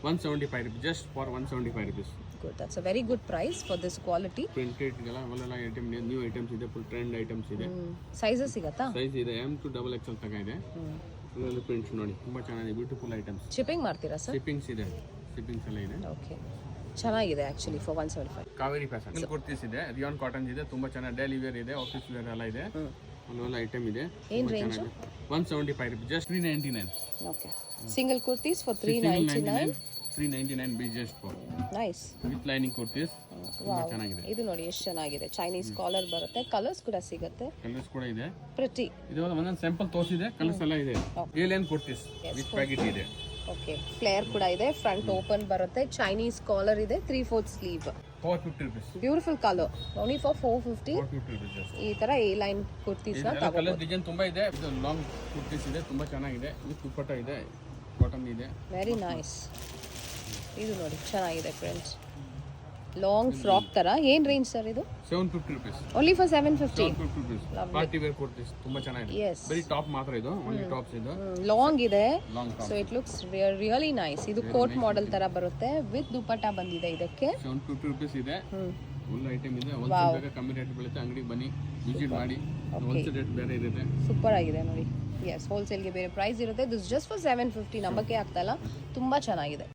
175 rupees, just for 175 rupees. Good, that's a very good price for this quality. Printed ಇದೆಲ್ಲ ಅವೆಲ್ಲ item new items ಇದೆ, full trend items ಇದೆ. Sizes ಸಿಗತ್ತಾ? Size ಇದೆ M to XXL ತನಕ ಇದೆ. ಇದೊಂದು ಪ್ರಿಂಟ್ಸ್ ನೋಡಿ ತುಂಬಾ ಚೆನ್ನಾಗಿದೆ, ಬ್ಯೂಟಿಫುಲ್ ಐಟಮ್ಸ್. ಶಿಪ್ಪಿಂಗ್ ಮಾಡ್ತೀರಾ ಸರ್? ಶಿಪ್ಪಿಂಗ್ಸ್ ಇದೆ, ಶಿಪ್ಪಿಂಗ್ಸ್ ಎಲ್ಲ ಇದೆ. ಓಕೆ, ಚೆನ್ನಾಗಿದೆ actually for 175. Kaveri fashion kurtis ಇದೆ, ರಿಯಾನ್ ಕಾಟನ್ ಇದೆ, ತುಂಬಾ ಚೆನ್ನಾಗಿ ಡೈಲಿ ವೇರ್ ಇದೆ, ಆಫೀಸ್ ವೇರ್ ಎಲ್ಲ ಇದೆ. ಒಳ್ಳೆ ಐಟಮ್ ಇದೆ. ಏನ್ range? 175 rupees, just 399. Okay, single kurtis for 399. 399 be just for. Nice. With lining kurtis ತುಂಬಾ ಚೆನ್ನಾಗಿದೆ. ಇದು ನೋಡಿ ಎಷ್ಟು ಚೆನ್ನಾಗಿದೆ, ಚೈನೀಸ್ ಕಾಲರ್ ಬರುತ್ತೆ, ಕಲರ್ಸ್ ಕೂಡ ಸಿಗುತ್ತೆ. ಕಲರ್ಸ್ ಕೂಡ ಇದೆ, ಪ್ರಿಟಿ. ಇದು ಒಂದೊಂದು ಸ್ಯಾಂಪಲ್ ತೋರಿಸಿದೆ, ಕಲರ್ಸ್ ಎಲ್ಲ ಇದೆ. ಏಲಿಯನ್ ಕುರ್ತೀಸ್ ವಿತ್ ಪ್ಯಾಕೆಟ್ ಇದೆ. ಓಕೆ, ಫ್ಲೇರ್ ಕೂಡ ಇದೆ, ಫ್ರಂಟ್ ಓಪನ್ ಬರುತ್ತೆ, ಚೈನೀಸ್ ಕಾಲರ್ ಇದೆ, 3/4 sleeve. 450 rupees. Beautiful colour, only for 450. 450 rupees just. ಈ ತರ ಎ ಲೈನ್ ಕುರ್ತೀಸ್ ನ ಕಲರ್ ತಗೋಬಹುದು. ಡಿಸೈನ್ ತುಂಬಾ ಇದೆ. ಇದು ಲಾಂಗ್ ಕುರ್ತೀಸ್ ಇದೆ, ತುಂಬಾ ಚೆನ್ನಾಗಿದೆ. ಇದು ದುಪಟ್ಟ ಇದೆ, ಕಾಟನ್ ಇದೆ. Very nice. ಇದು ನೋಡಿ ಚೆನ್ನಾಗಿದೆ ಫ್ರೆಂಡ್ಸ್, ಲಾಂಗ್ ಫ್ರಾಕ್ ತರ. ಏನ್ ರೇಂಜ್ ಸರ್ ಇದು? 750 rupees. Only for 750. 750 rupees. Party wear kurtis ತುಂಬಾ ಚೆನ್ನಾಗಿದೆ. Yes. ಬರೀ ಟಾಪ್ ಮಾತ್ರ ಇದು, ಓನ್ಲಿ ಟಾಪ್ಸ್ ಇದು. ಲಾಂಗ್ ಇದೆ, long top. So it looks really nice. ಇದು ಕೋಟ್ ಮಾಡೆಲ್ ತರ ಬರುತ್ತೆ, ವಿತ್ ದುಪಟ್ಟ ಬಂದಿದೆ ಇದಕ್ಕೆ. 750 rupees ಇದೆ. ಫುಲ್ ಐಟಮ್ ಇದೆ. ಹೋಲ್ಸೇಲ್ ಬೇಗ ಕಮ್ಮಿ ರೇಟ್ ಬೀಳುತ್ತೆ, ಅಂಗಡಿಗೆ ಬನ್ನಿ, ವಿಸಿಟ್ ಮಾಡಿ. ಹೋಲ್ಸೇಲ್ ರೇಟ್ ಬೇರೆ ಇರುತ್ತೆ. ಸೂಪರ್ ಆಗಿದೆ ನೋಡಿ. ಎಸ್, ಹೋಲ್ಸೇಲ್ಗೆ ಬೇರೆ ಪ್ರೈಸ್ ಇರುತ್ತೆ. This just for 750. ನಂಬಕ್ಕೆ ಆಗ್ತಾ ಇಲ್ಲ, ತುಂಬಾ ಚೆನ್ನಾಗಿದೆ.